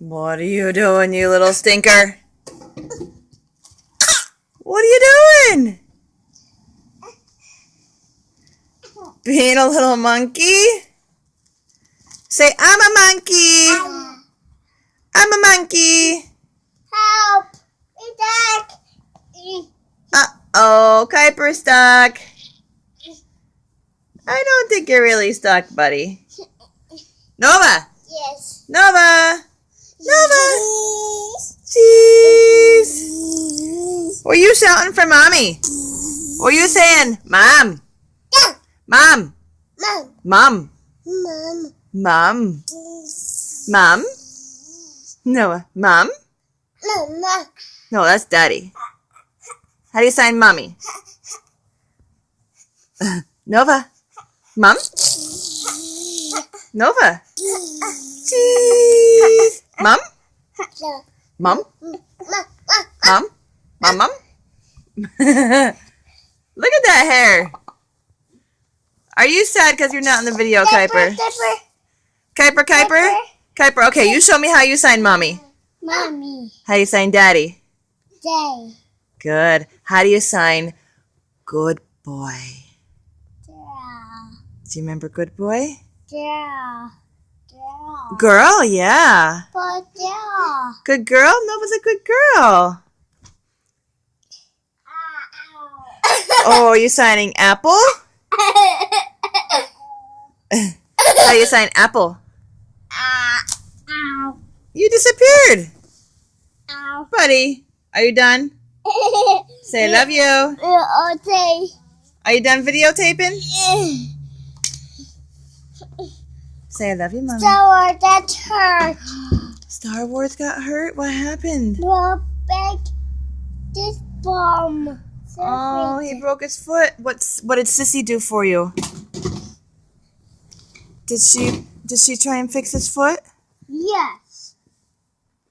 What are you doing, you little stinker? What are you doing? Being a little monkey? Say, I'm a monkey. I'm a monkey. Help! It's stuck. Uh-oh, Kuiper's stuck. I don't think you're really stuck, buddy. Nova! Yes. Nova! Nova! Cheese. Jeez! Were you shouting for Mommy? Were you saying, Mom? Mom? Mom. Mom? Mom. Mom? Mom? Noah, Mom? Mama. No, that's Daddy. How do you sign Mommy? Nova? Mom? Nova? Cheese! Mom? Mom? Mom? Mom? Mom? Look at that hair. Are you sad because you're not in the video, Kuiper? Kuiper? Kuiper, okay, you show me how you sign Mommy. Mommy. How do you sign Daddy? Day. Good. How do you sign Good Boy? Yeah. Do you remember Good Boy? Yeah. Yeah. Girl, yeah. But yeah. Good girl? Nova's a good girl. Oh, are you signing Apple? How do you sign Apple? Ow. You disappeared. Ow. Buddy, are you done? Say I love you. Okay. Are you done videotaping? Say I love you, Mommy. So that hurt. Star Wars got hurt? What happened? Well, back this bomb. Oh, he broke his foot. What did Sissy do for you? Did she try and fix his foot? Yes.